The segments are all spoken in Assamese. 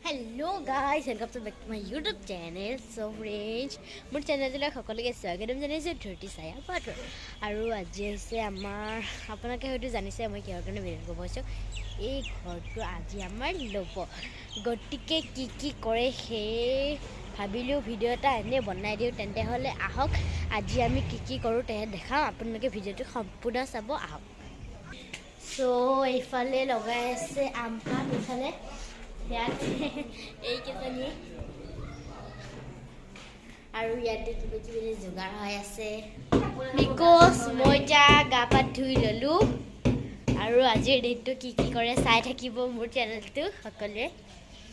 Hello guys, welcome to back to my YouTube channel. So friends, মোৰ চেনেলটোলৈ সকলোকে স্বাগতম জনাইছোঁ ধৰতি ছায়া পাতৰ আৰু আজি হৈছে আমাৰ আপোনালোকে হয়তো জানিছে মই কিহৰ কাৰণে ভিডিঅ' কৰিব গৈছোঁ এই ঘৰটো আজি আমাৰ ল'ব গতিকে কি কৰে সেই ভাবিলোঁ ভিডিঅ' এটা এনে বনাই দিওঁ তেন্তে হ'লে আহক আজি আমি কি কৰোঁ তেহে দেখাওঁ আপোনালোকে ভিডিঅ'টো সম্পূৰ্ণ চাব আহক সো এইফালে লগাই আছে আম পাত এইফালে এইকেইজনী আৰু ইয়াতে কিবা কিবি যোগাৰ হৈ আছে বিকজ মই যা গা পা ধুই ল'লোঁ আৰু আজিৰ দিনটো কি কৰে চাই থাকিব মোৰ চেনেলটো সকলোৱে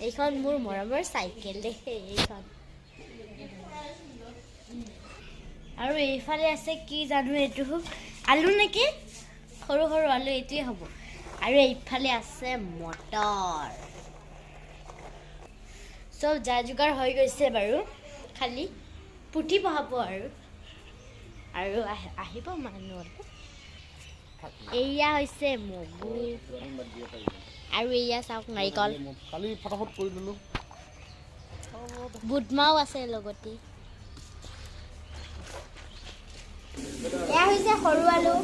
এইখন মোৰ মৰমৰ চাইকেল দেই এইখন আৰু এইফালে আছে কি জানো এইটো আলু নেকি সৰু সৰু আলু এইটোৱে হ'ব আৰু এইফালে আছে মটৰ সব যা যোগাৰ হৈ গৈছে বাৰু খালি পুঠি পঢ়াব আৰু আহিব মানুহ এয়া হৈছে মগু আৰু এয়া চাওক নাৰিকল খালি ফটাফট কৰি দিলোঁ বুটমাও আছে লগতে এয়া হৈছে সৰু আলু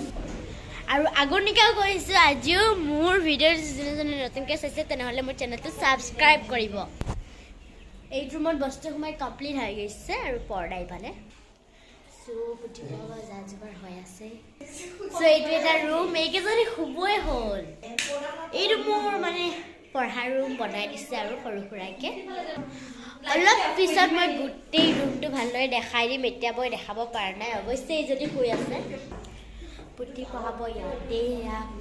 আৰু আগনিকাও কৰিছোঁ আজিও মোৰ ভিডিঅ' যোনে নতুনকৈ চাইছে তেনেহ'লে মোৰ চেনেলটো ছাবস্ক্ৰাইব কৰিব এই ৰুমত বস্তু সোমাই কমপ্লিট হৈ গৈছে আৰু পৰ্দা ইফালে সো পুঠি পঢ়াব যা যোগাৰ হৈ আছে সো এইটো এটা ৰুম এইকেইজনী শুবই হ'ল এইটো মোৰ মানে পঢ়াৰ ৰুম বনাই দিছে আৰু সৰু সুৰাকৈ অলপ পিছত মই গোটেই ৰুমটো ভালদৰে দেখাই দিম এতিয়া মই দেখাব পৰা নাই অৱশ্যে যদি শুই আছে পুঠি পঢ়াব ইয়াতে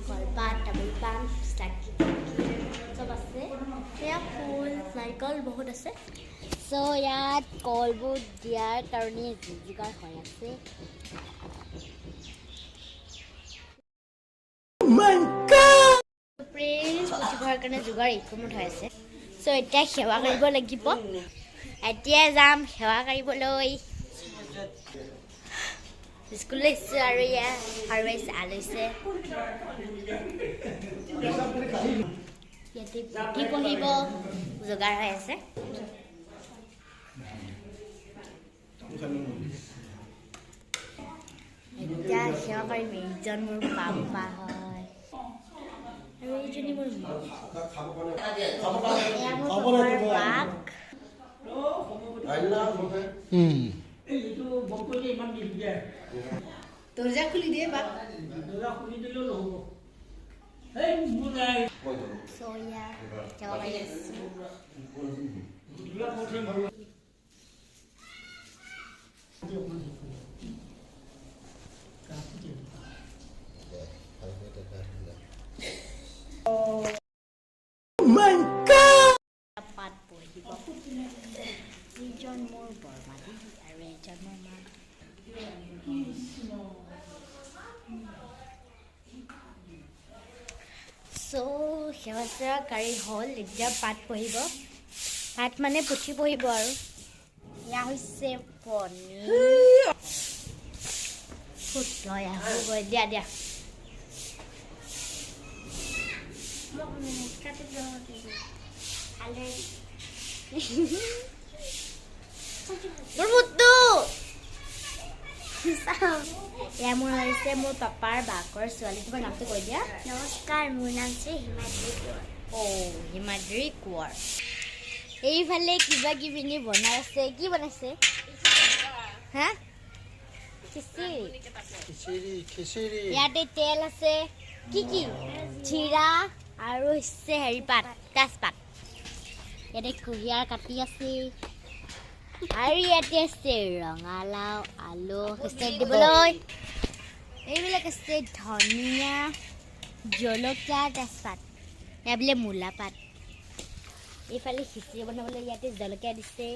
কলপাত তামোল পাণ চাকি চব আছে এয়া ফুল নাৰিকল বহুত আছে চ' ইয়াত কলবোৰ দিয়াৰ কাৰণে যোগাৰ হৈ আছে পুঠি পঢ়াৰ কাৰণে যোগাৰ এইসমূহ হৈ আছে চ' এতিয়া সেৱা কৰিব লাগিব এতিয়া যাম সেৱা কৰিবলৈ স্কুল লৈছোঁ আৰু ইয়াত আৰু আলৈছে ইয়াতে পুঠি পঢ়িব যোগাৰ হৈ আছে এতিয়া সেৱা কৰিম এইজন মোৰ পাপা হয় আৰু এইজনী মোৰ বাক দৰ্জা খুলি দিয়ে বাক দৰ্জা খুলি দিলেও নহ'ব soya chocolate oh my god pat pohibo ijon mor bormadi are ijon mor ma so সেৱা কাৰী হ'ল এতিয়া পাত পঢ়িব পাত মানে পুঠি পঢ়িব আৰু এয়া হৈছে পনীৰ ফুট লয় আহিব দিয়া দিয়া মোৰ মুটটো এয়া মোৰ হৈছে মোৰ পাপাৰ বাকৰ ছোৱালী তোমাৰ নামটো কৈ দিয়া নমস্কাৰ মোৰ নাম হৈছে হিমাদ্ৰী কোঁৱৰ হিমাদ্ৰী কোঁৱৰ এইফালে কিবা কিবি বনাই আছে কি বনাইছে হা খিচিৰি ইয়াতে তেল আছে কি জিৰা আৰু হৈছে হেৰি পাত তেজপাত ইয়াতে কুঁহিয়াৰ কাটি আছে আৰু ইয়াতে আছে ৰঙালাও আলু সিঁচাই দিবলৈ এইবিলাক আছে ধনিয়া জলকীয়া তেজপাত এয়া বোলে মূলা পাত এইফালে খিচিৰি বনাবলৈ ইয়াতে জলকীয়া দিছে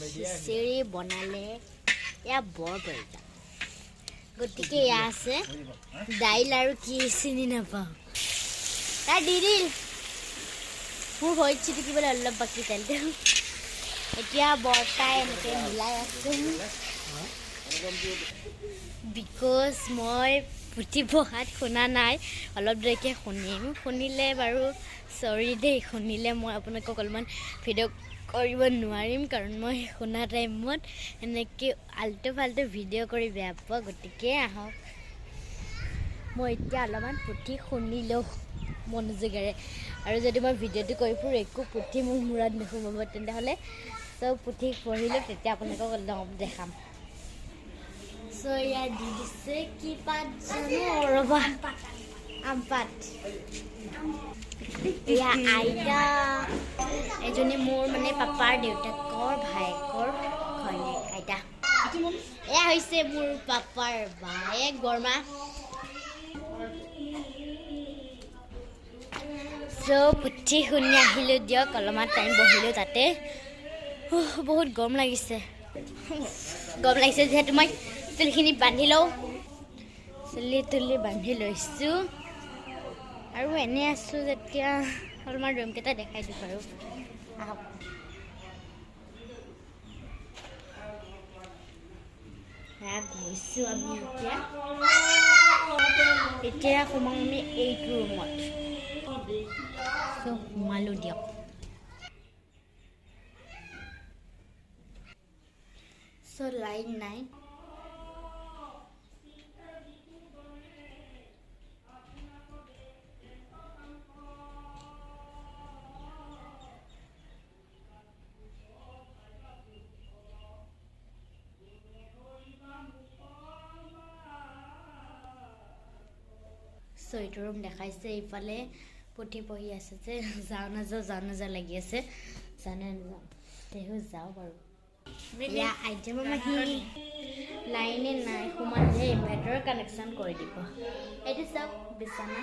খিচিৰি বনালে এয়া বৰ প্ৰয়োজন গতিকে এয়া আছে দাইল আৰু কি চিনি নাপাওঁ তাই দি দিল মোৰ ভৰিত ছিটিকিবলৈ অলপ বাকী তেলটো এতিয়া বৰ্তাই এনেকৈ মিলাই আছে বিকজ মই পুথি পঢ়াত শুনা নাই অলপ দেৰিকৈ শুনিম শুনিলে বাৰু চৰি দেই শুনিলে মই আপোনালোকক অলপমান ভিডিঅ' কৰিব নোৱাৰিম কাৰণ মই শুনা টাইমত এনেকৈ আল্টু ফাল্টু ভিডিঅ' কৰি বেয়া পোৱা গতিকে আহক মই এতিয়া অলপমান পুথি শুনিলেও মনোযোগেৰে আৰু যদি মই ভিডিঅ'টো কৰি ফুৰোঁ একো পুথি মোৰ মূৰত নোসোমাব তেতিয়াহ'লে চব পুথি পঢ়িলোঁ তেতিয়া আপোনালোকক অলপ দেখাম চ' ইয়াত দি দিছে কি পাত জানো ৰ'বা আমপাত এয়া আইতা এজনী মোৰ মানে পাপাৰ দেউতাকৰ ভায়েকৰ ঘৈণীয়েক আইতা এয়া হৈছে মোৰ পাপাৰ বায়েক বৰমা চ' পুথি শুনি আহিলোঁ দিয়ক অলপমান টাইম বহিলোঁ তাতে বহুত গৰম লাগিছে যিহেতু মই চুলিখিনি বান্ধি লওঁ চুলি বান্ধি লৈছোঁ আৰু এনেই আছোঁ যেতিয়া অলপমান ৰুমকেইটা দেখাই দিওঁ বাৰু আহক গৈছোঁ আমি এতিয়া সোমাম আমি এইটো ৰুমত সোমালোঁ দিয়ক চ' লাইট নাই চ' এইটো ৰুম দেখাইছে এইফালে পুথি পঢ়ি আছে যে যাওঁ নাযাওঁ লাগি আছে জানে নাযাওঁ তেহো যাওঁ বাৰু এয়া আইজা মামাহি লাইনে নাই সোমালে ইনভাৰ্টাৰৰ কানেকশ্যন কৰি দিব এইটো চাওক বিছনা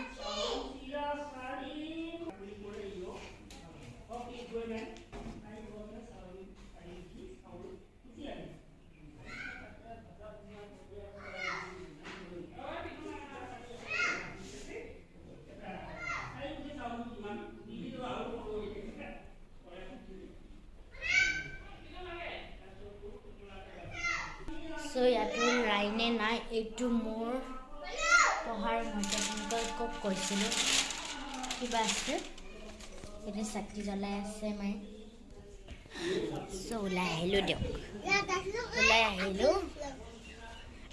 চ' ইয়াতো লাইনে নাই এইটো মোৰ পঢ়াৰ মধ্যক কৈছিলোঁ কিবা আছে এইটো চাকি জ্বলাই আছে মায়ে চ' ওলাই আহিলোঁ দিয়ক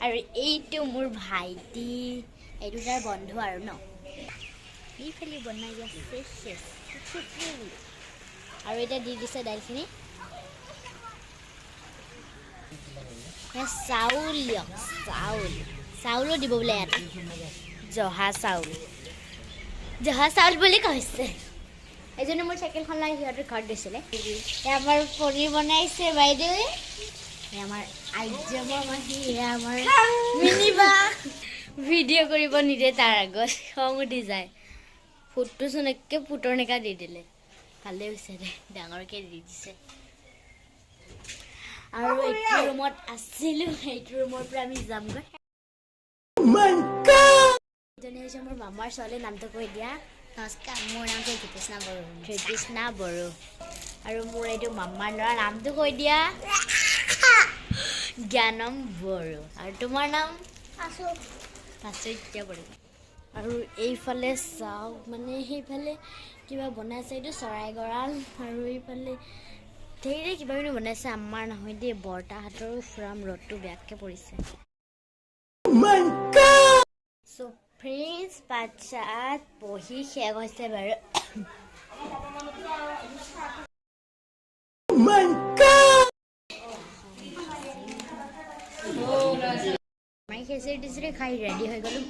আৰু এইটো মোৰ ভাইটি এইটো তাৰ বন্ধু আৰু ন এইফালে বনাই আছে আৰু এতিয়া দি দিছে দাইলখিনি চাউলো দিব বোলে ইয়াত জহা চাউল বুলি কৈছে এজনে মোৰ চাইকেলখন লৈ সিহঁতৰ ঘৰত গৈছিলে আমাৰ পনীৰ বনাইছে বাইদেউ আমাৰ আইজা মামাহি আমাৰ মিনিবা ভিডিঅ' কৰিব নিদিয়ে তাৰ আগত খং উঠি যায় ফুটটোচোন একে ফুটৰ নেকা দি দিলে ভালেই হৈছে দে ডাঙৰকৈ দি দিছে আৰু এইটো ৰুমত আছিলোঁ এইটো ৰুমৰ পৰা আমি যামগৈ এজনী হৈছে মোৰ মামাৰ ছোৱালীৰ নামটো কৈ দিয়া নমস্কাৰ মোৰ নামটো কৃষ্ণা বড়ো আৰু মোৰ এইটো মামাৰ ল'ৰাৰ নামটো কৈ দিয়া জ্ঞানম বড়ো আৰু তোমাৰ নাম আচুৰ্য বড়ো আৰু এইফালে চাওক মানে সেইফালে কিবা বনাইছে এইটো চৰাই গঁৰাল আৰু এইফালে ধেৰ কিবা কিবি বনাইছে আমাৰ নহয় দেই বৰ্তাহঁতৰো ফুৰাম ৰ'দটো বেয়াকৈ পৰিছে চ' ফ্ৰেণ্ডছ পাত পঢ়ি শেষ হৈছে বাৰু মই খিচিৰি খাই ৰেডি হৈ গ'লোঁ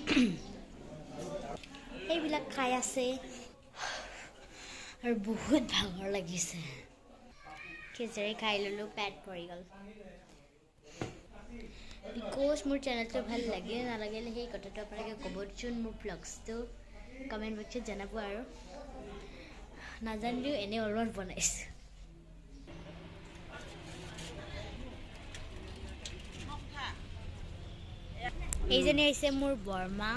এইবিলাক খাই আছে আৰু বহুত ভাগৰ লাগিছে খিচিৰি খাই ল'লোঁ পেট ভৰি গ'ল বিকজ মোৰ চেনেলটো ভাল লাগে নালাগিলে সেই কথাটো আপোনালোকে ক'বচোন মোৰ ব্লগছটো কমেণ্ট বক্সত জনাব আৰু নাজানিলেও এনেই অলপমান বনাইছোঁ এইজনী হৈছে মোৰ বৰমা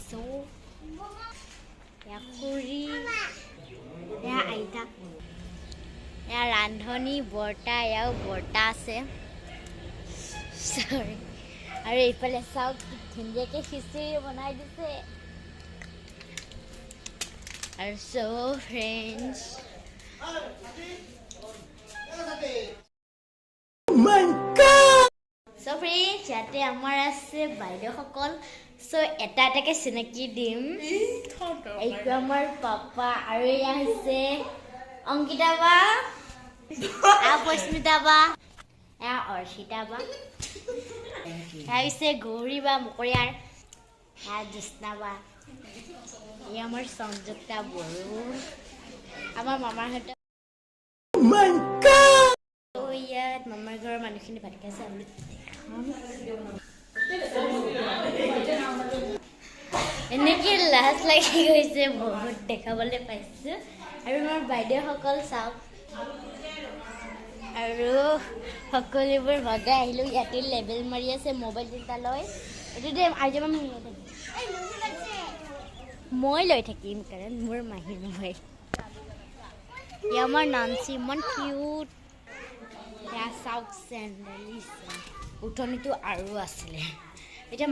So, খুৰী এয়া আইতা এয়া ৰান্ধনি বৰ্তা এয়াও বৰ্তা আছে চৰি আৰু এইফালে চাওক ধুনীয়াকৈ খিচিৰি বনাই দিছে আৰু so friends so friends ইয়াতে আমাৰ আছে বাইদেউসকল so এটা এটাকে চিনাকি দিম এইটো আমাৰ পাপা আৰু এয়া হৈছে অংকিতা বা পস্মিতা বা এয়া অৰ্চিতা বা এয়া হৈছে গৌৰী বা মকৰিয়াৰ এয়া জ্যোৎস্না বা এয়া আমাৰ সংযুক্তা বড়ো আমাৰ মামাহঁতে ইয়াত মামাৰ ঘৰৰ মানুহখিনি ভাত খাইছে আমি এনেকৈ লাজ লাগি গৈছে বহুত দেখাবলৈ পাইছোঁ আৰু আমাৰ বাইদেউসকল চাওক আৰু সকলোবোৰ ভগাই আহিলোঁ ইয়াতে লেবেল মাৰি আছে মোবাইল এটা লৈ এইটো দে আজি মই লৈ থাকিম কাৰণ মোৰ মাহীৰ মোবাইল এয়া আমাৰ নাঞ্চি ইমান কিউট এয়া চাওক চেণ্ডেল উঠনিটো আৰু আছিলে এতিয়া